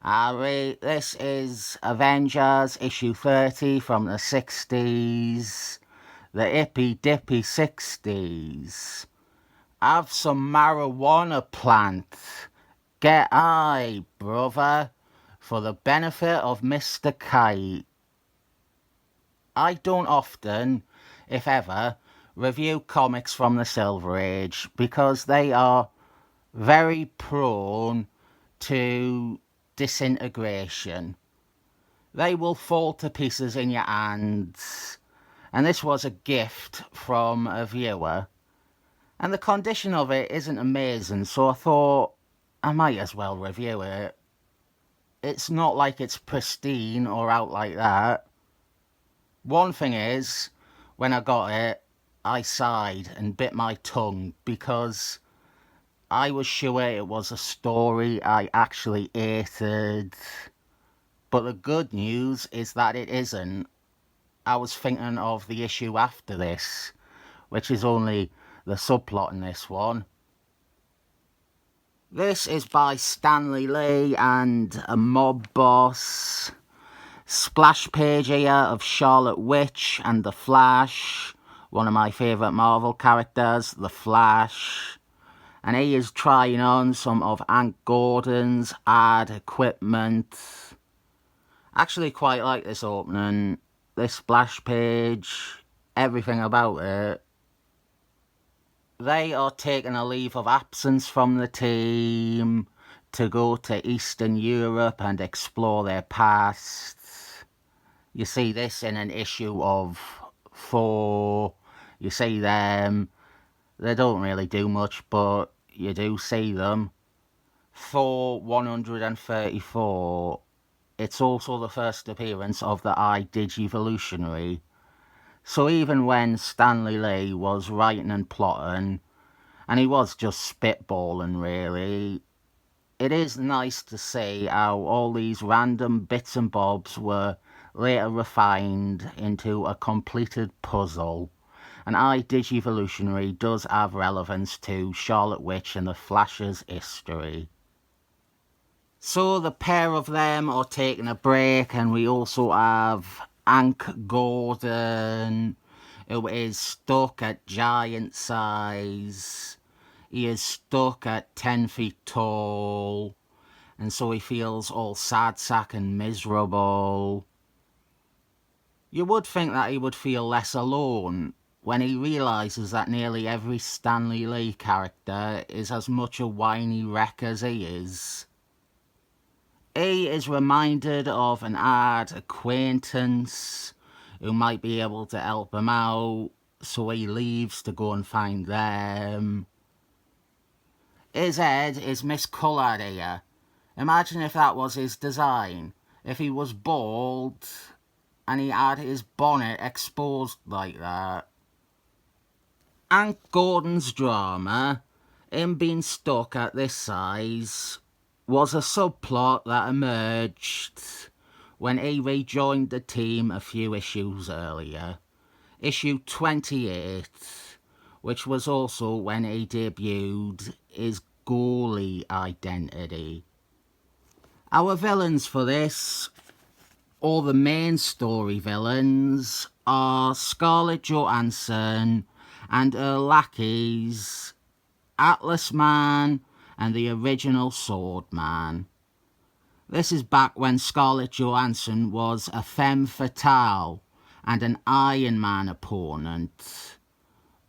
This is Avengers issue 30 from the 60s, the hippy dippy 60s. Have some marijuana plant. Get high, brother, for the benefit of Mr. Kite. I don't often, if ever, review comics from the Silver Age because they are very prone to disintegration. They will fall to pieces in your hands, and this was a gift from a viewer, and the condition of it isn't amazing, so I thought I might as well review it. It's not like it's pristine or out like that. One thing is, when I got it, I sighed and bit my tongue because I was sure it was a story I actually hated. But the good news is that it isn't. I was thinking of the issue after this, which is only the subplot in this one. This is by Stanley Lee and a mob boss. Splash page here of Charlotte Witch and the Flash, one of my favourite Marvel characters, the Flash. And he is trying on some of Hank Gordon's ad equipment. Actually quite like this opening, this splash page, everything about it. They are taking a leave of absence from the team to go to Eastern Europe and explore their past. You see this in an issue of 4. You see them. They don't really do much, but you do see them. Thor 134. It's also the first appearance of the Digivolutionary. So even when Stanley Lee was writing and plotting, and he was just spitballing really, it is nice to see how all these random bits and bobs were later refined into a completed puzzle. And Digivolutionary does have relevance to Charlotte Witch and the Flash's history. So the pair of them are taking a break, and we also have Hank Gordon, who is stuck at giant size. He is stuck at 10 feet tall, and so he feels all sad sack and miserable. You would think that he would feel less alone when he realises that nearly every Stanley Lee character is as much a whiny wreck as he is. He is reminded of an odd acquaintance who might be able to help him out, so he leaves to go and find them. His head is miscoloured here. Imagine if that was his design. If he was bald and he had his bonnet exposed like that. Hank Gordon's drama, him being stuck at this size, was a subplot that emerged when he rejoined the team a few issues earlier. Issue 28, which was also when he debuted his goalie identity. Our villains for this, or the main story villains, are Scarlett Johansson and her lackeys, Atlas Man and the original Swordman. This is back when Scarlett Johansson was a femme fatale and an Iron Man opponent.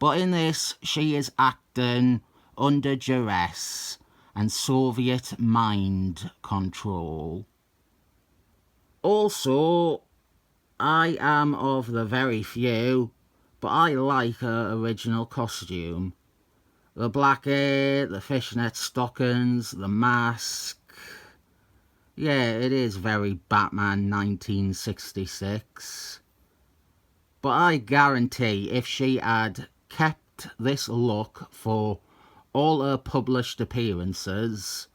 But in this, she is acting under duress and Soviet mind control. Also, I am of the very few, but I like her original costume. The black hair, the fishnet stockings, the mask. Yeah, it is very Batman 1966. But I guarantee if she had kept this look for all her published appearances,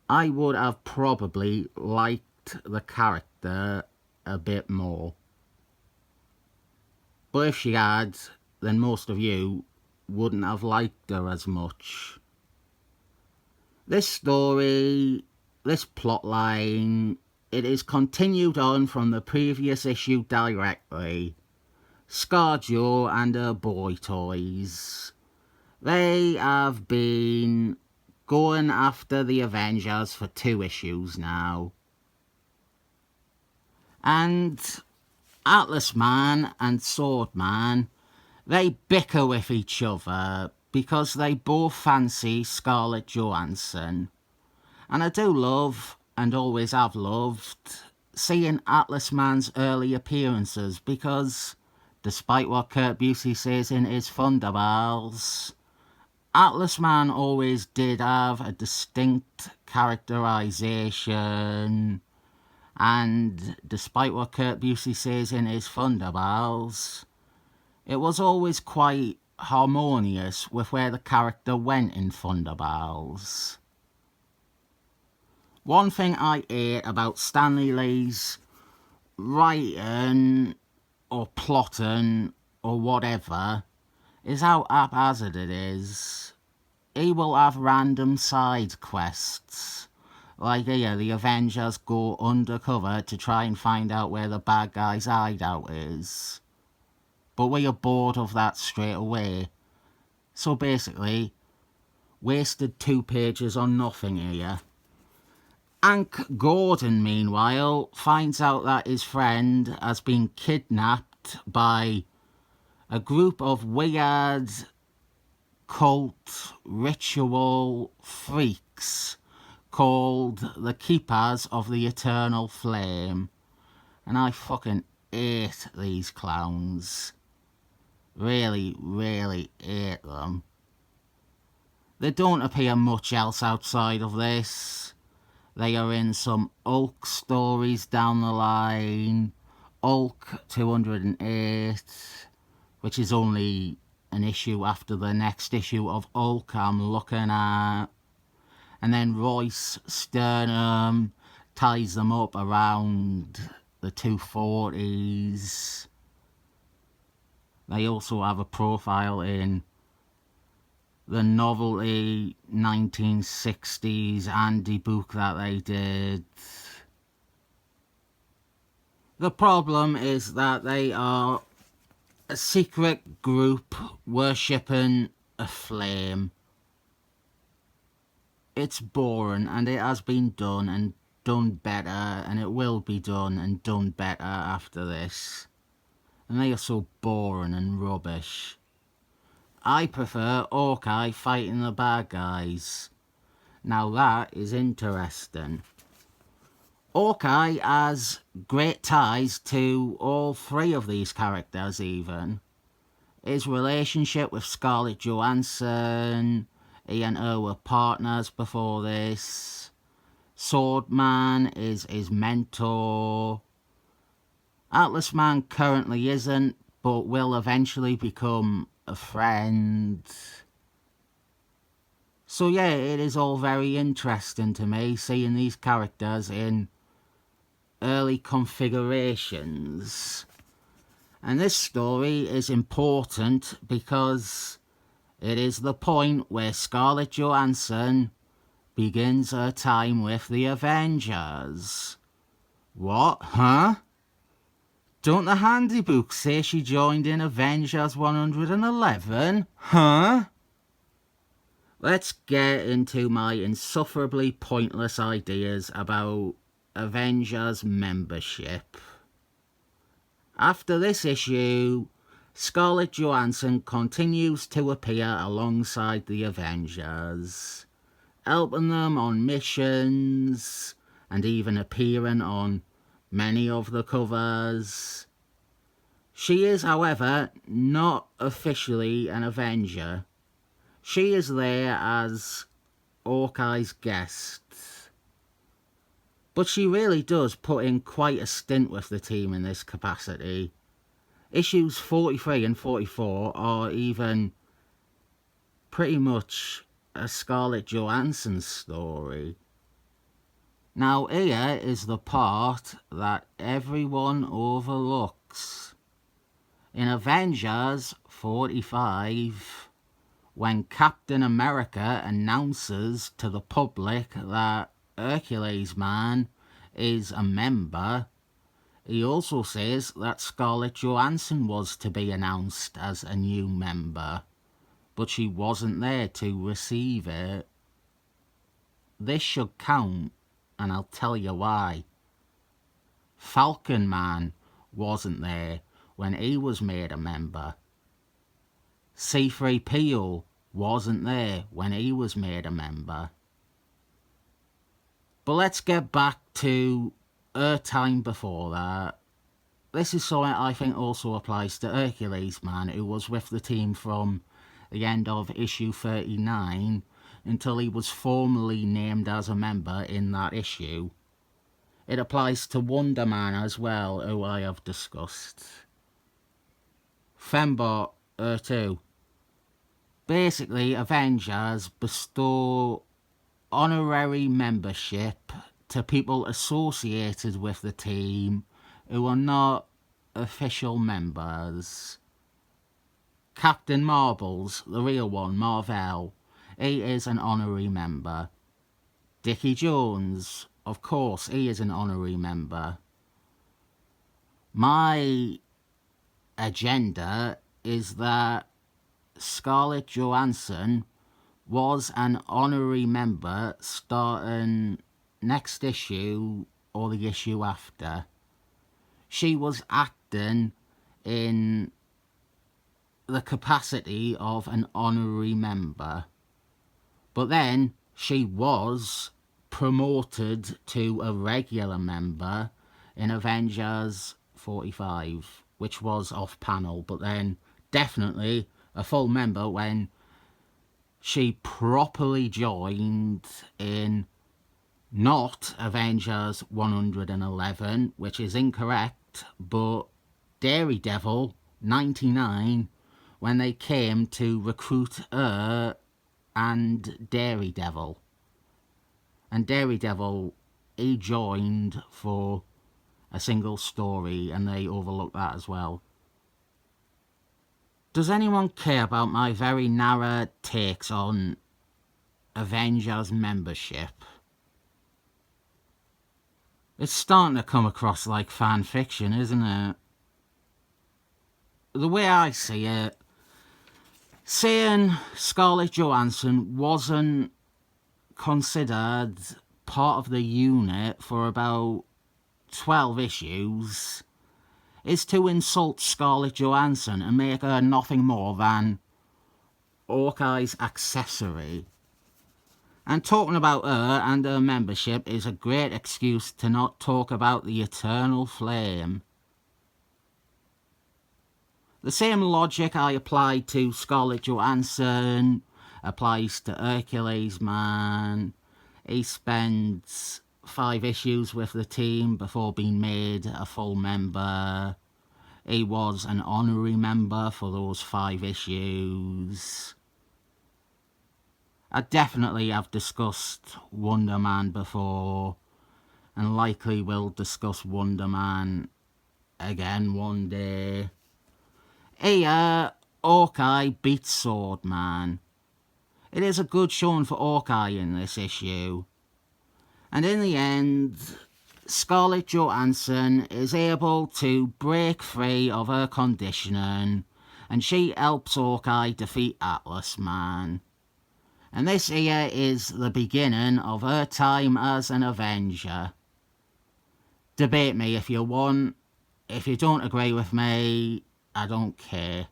I would have probably liked the character a bit more. But if she had, then most of you wouldn't have liked her as much. This story, this plot line, it is continued on from the previous issue directly. ScarJo and her boy toys. They have been going after the Avengers for 2 issues now. And Atlas Man and Sword Man, they bicker with each other because they both fancy Scarlett Johansson. And I do love, and always have loved, seeing Atlas Man's early appearances because, despite what Kurt Busey says in his Thunderbals, Atlas Man always did have a distinct characterization, and despite what Kurt Busey says in his Thunderbals, it was always quite harmonious with where the character went in Thunderbals. One thing I hate about Stanley Lee's writing or plotting or whatever is how haphazard it is. He will have random side quests. Like here, the Avengers go undercover to try and find out where the bad guy's hideout is. But we are bored of that straight away. So basically, wasted 2 pages on nothing here. Hank Gordon, meanwhile, finds out that his friend has been kidnapped by a group of weird cult ritual freaks called the Keepers of the Eternal Flame. And I fucking hate these clowns. Really, really hate them. They don't appear much else outside of this. They are in some Hulk stories down the line. Hulk 208, which is only an issue after the next issue of Hulk I'm looking at. And then Royce Sternum ties them up around the 240s. They also have a profile in the novelty 1960s Andy book that they did. The problem is that they are a secret group worshipping a flame. It's boring, and it has been done and done better, and it will be done and done better after this. And they are so boring and rubbish. I prefer Hawkeye fighting the bad guys. Now that is interesting. Hawkeye has great ties to all 3 of these characters even. His relationship with Scarlett Johansson, he and her were partners before this. Swordman is his mentor. Atlas Man currently isn't, but will eventually become a friend. So yeah, it is all very interesting to me seeing these characters in early configurations. And this story is important because it is the point where Scarlett Johansson begins her time with the Avengers. What? Huh? Don't the handy books say she joined in Avengers 111? Huh? Let's get into my insufferably pointless ideas about Avengers membership. After this issue, Scarlett Johansson continues to appear alongside the Avengers, helping them on missions, and even appearing on many of the covers. She is, however, not officially an Avenger. She is there as Hawkeye's guest. But she really does put in quite a stint with the team in this capacity. Issues 43 and 44 are even pretty much a Scarlett Johansson story. Now here is the part that everyone overlooks. In Avengers 45, when Captain America announces to the public that Hercules Man is a member, he also says that Scarlett Johansson was to be announced as a new member, but she wasn't there to receive it. This should count, and I'll tell you why. Falcon Man wasn't there when he was made a member. C-3PO wasn't there when he was made a member. But let's get back to her time before that. This is something I think also applies to Hercules Man, who was with the team from the end of issue 39 until he was formally named as a member in that issue. It applies to Wonder Man as well, who I have discussed. Fembot, her too. Basically, Avengers bestow honorary membership to people associated with the team who are not official members. Captain Marbles, the real one, Marvel, he is an honorary member. Dickie Jones, of course, he is an honorary member. My agenda is that Scarlett Johansson was an honorary member starting next issue or the issue after. She was acting in the capacity of an honorary member, but then she was promoted to a regular member in Avengers 45, which was off panel, but then definitely a full member when she properly joined in not Avengers 111, which is incorrect, but Daredevil 99, when they came to recruit her and Daredevil. And Daredevil, he joined for a single story, and they overlooked that as well. Does anyone care about my very narrow takes on Avengers membership? It's starting to come across like fan fiction, isn't it? The way I see it, saying Scarlett Johansson wasn't considered part of the unit for about 12 issues is to insult Scarlett Johansson and make her nothing more than Hawkeye's accessory. And talking about her and her membership is a great excuse to not talk about the Eternal Flame. The same logic I applied to Scarlett Johansson applies to Hercules Man. He spends 5 issues with the team before being made a full member. He was an honorary member for those 5 issues. I definitely have discussed Wonder Man before, and likely will discuss Wonder Man again one day. Here, Hawkeye beats Sword Man. It is a good showing for Hawkeye in this issue. And in the end, Scarlett Johansson is able to break free of her conditioning, and she helps Hawkeye defeat Atlas Man. And this here is the beginning of her time as an Avenger. Debate me if you want. If you don't agree with me, I don't care.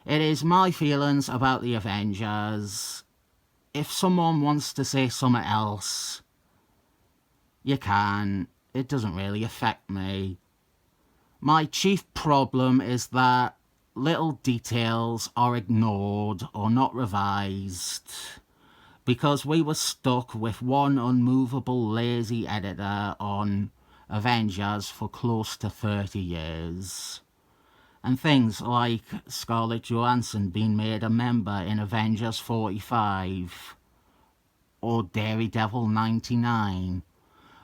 It is my feelings about the Avengers. If someone wants to say something else, you can. It doesn't really affect me. My chief problem is that little details are ignored or not revised because we were stuck with one unmovable lazy editor on Avengers for close to 30 years. And things like Scarlett Johansson being made a member in Avengers 45 or Daredevil 99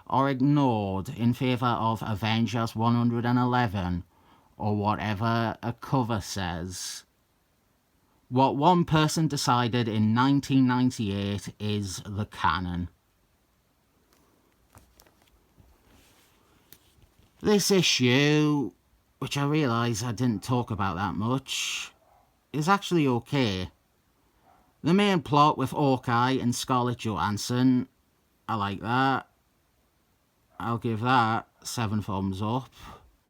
are ignored in favour of Avengers 111 or whatever a cover says. What one person decided in 1998 is the canon. This issue, which I realise I didn't talk about that much, is actually okay. The main plot with Hawkeye and Scarlett Johansson, I like that. I'll give that 7 thumbs up.